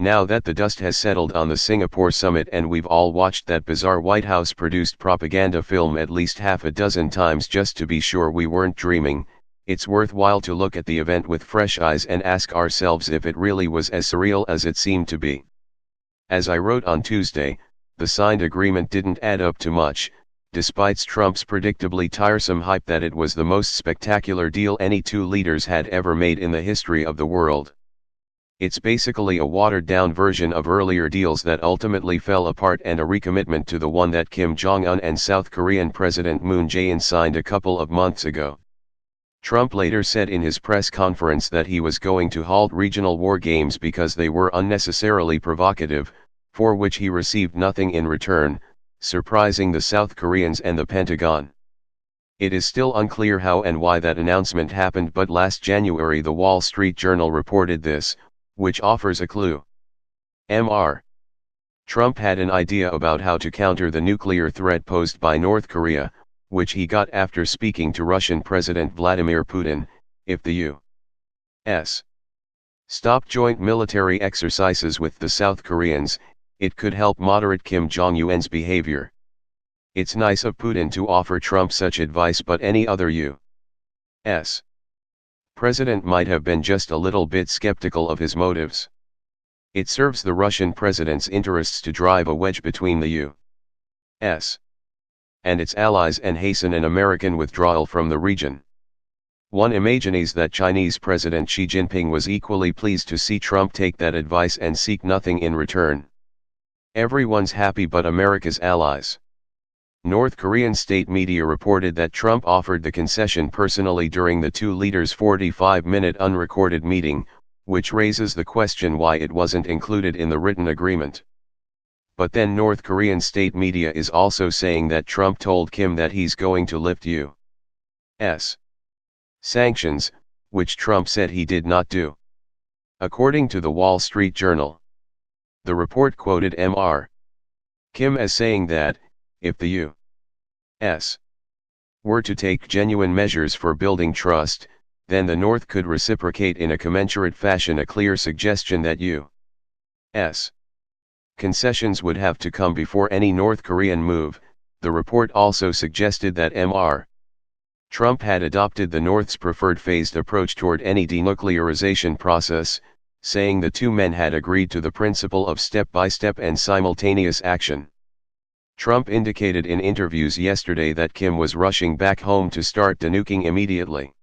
Now that the dust has settled on the Singapore summit and we've all watched that bizarre White House-produced propaganda film at least half a dozen times just to be sure we weren't dreaming, it's worthwhile to look at the event with fresh eyes and ask ourselves if it really was as surreal as it seemed to be. As I wrote on Tuesday, the signed agreement didn't add up to much, despite Trump's predictably tiresome hype that it was the most spectacular deal any two leaders had ever made in the history of the world. It's basically a watered-down version of earlier deals that ultimately fell apart and a recommitment to the one that Kim Jong-un and South Korean President Moon Jae-in signed a couple of months ago. Trump later said in his press conference that he was going to halt regional war games because they were unnecessarily provocative, for which he received nothing in return, surprising the South Koreans and the Pentagon. It is still unclear how and why that announcement happened, but last January the Wall Street Journal reported this, which offers a clue. Mr. Trump had an idea about how to counter the nuclear threat posed by North Korea, which he got after speaking to Russian President Vladimir Putin. If the U.S. stopped joint military exercises with the South Koreans, it could help moderate Kim Jong-un's behavior. It's nice of Putin to offer Trump such advice, but any other U.S. president might have been just a little bit skeptical of his motives. It serves the Russian president's interests to drive a wedge between the U.S. and its allies and hasten an American withdrawal from the region. One imagines that Chinese President Xi Jinping was equally pleased to see Trump take that advice and seek nothing in return. Everyone's happy but America's allies. North Korean state media reported that Trump offered the concession personally during the two leaders' 45-minute unrecorded meeting, which raises the question why it wasn't included in the written agreement. But then North Korean state media is also saying that Trump told Kim that he's going to lift U.S. sanctions, which Trump said he did not do. According to the Wall Street Journal, the report quoted Mr. Kim as saying that, if the U.S. were to take genuine measures for building trust, then the North could reciprocate in a commensurate fashion, a clear suggestion that U.S. concessions would have to come before any North Korean move. The report also suggested that Mr. Trump had adopted the North's preferred phased approach toward any denuclearization process, saying the two men had agreed to the principle of step-by-step and simultaneous action. Trump indicated in interviews yesterday that Kim was rushing back home to start denuking immediately.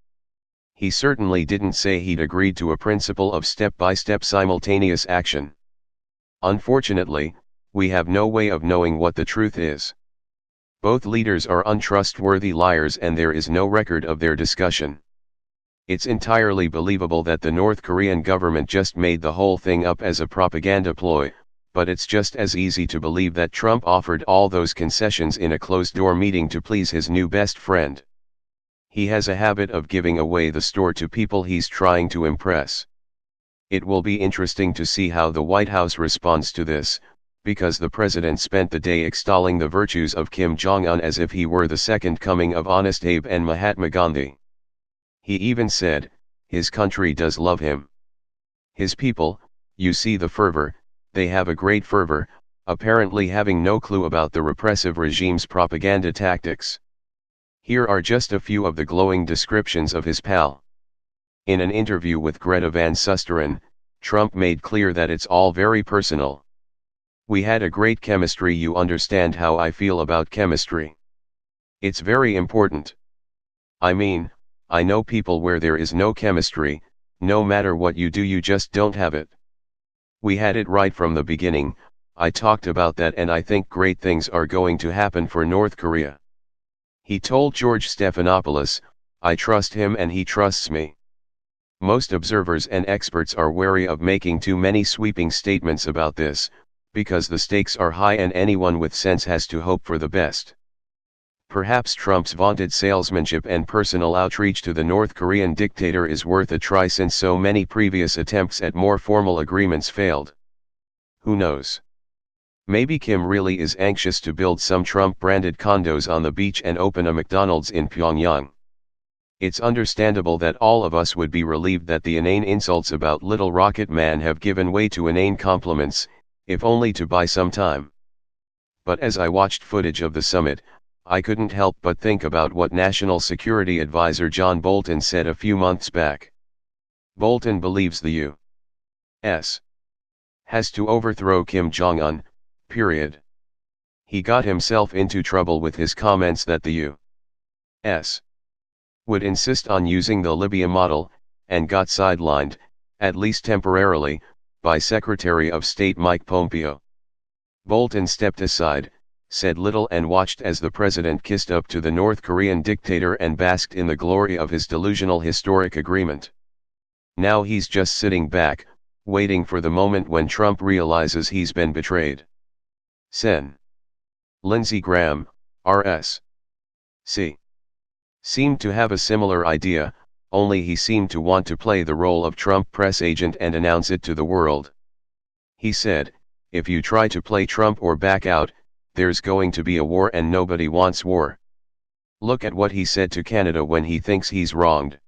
He certainly didn't say he'd agreed to a principle of step-by-step simultaneous action. Unfortunately, we have no way of knowing what the truth is. Both leaders are untrustworthy liars and there is no record of their discussion. It's entirely believable that the North Korean government just made the whole thing up as a propaganda ploy, but it's just as easy to believe that Trump offered all those concessions in a closed-door meeting to please his new best friend. He has a habit of giving away the store to people he's trying to impress. It will be interesting to see how the White House responds to this, because the president spent the day extolling the virtues of Kim Jong-un as if he were the second coming of Honest Abe and Mahatma Gandhi. He even said, his country does love him. His people, you see the fervor, they have a great fervor, apparently having no clue about the repressive regime's propaganda tactics. Here are just a few of the glowing descriptions of his pal. In an interview with Greta Van Susteren, Trump made clear that it's all very personal. We had a great chemistry. You understand how I feel about chemistry. It's very important. I mean, I know people where there is no chemistry, no matter what you do you just don't have it. We had it right from the beginning. I talked about that and I think great things are going to happen for North Korea. He told George Stephanopoulos, I trust him and he trusts me. Most observers and experts are wary of making too many sweeping statements about this, because the stakes are high and anyone with sense has to hope for the best. Perhaps Trump's vaunted salesmanship and personal outreach to the North Korean dictator is worth a try since so many previous attempts at more formal agreements failed. Who knows? Maybe Kim really is anxious to build some Trump-branded condos on the beach and open a McDonald's in Pyongyang. It's understandable that all of us would be relieved that the inane insults about Little Rocket Man have given way to inane compliments, if only to buy some time. But as I watched footage of the summit, I couldn't help but think about what National Security Advisor John Bolton said a few months back. Bolton believes the U.S. has to overthrow Kim Jong-un, period. He got himself into trouble with his comments that the U.S. would insist on using the Libya model, and got sidelined, at least temporarily, by Secretary of State Mike Pompeo. Bolton stepped aside, said little and watched as the president kissed up to the North Korean dictator and basked in the glory of his delusional historic agreement. Now he's just sitting back, waiting for the moment when Trump realizes he's been betrayed. Sen. Lindsey Graham, R.S.C. seemed to have a similar idea, only he seemed to want to play the role of Trump press agent and announce it to the world. He said, "If you try to play Trump or back out, there's going to be a war and nobody wants war." Look at what he said to Canada when he thinks he's wronged.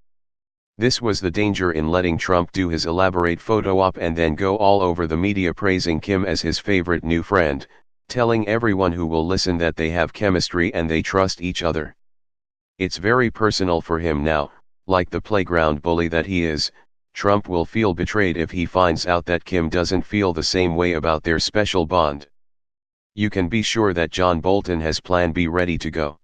This was the danger in letting Trump do his elaborate photo op and then go all over the media praising Kim as his favorite new friend, telling everyone who will listen that they have chemistry and they trust each other. It's very personal for him now, like the playground bully that he is. Trump will feel betrayed if he finds out that Kim doesn't feel the same way about their special bond. You can be sure that John Bolton has Plan B ready to go.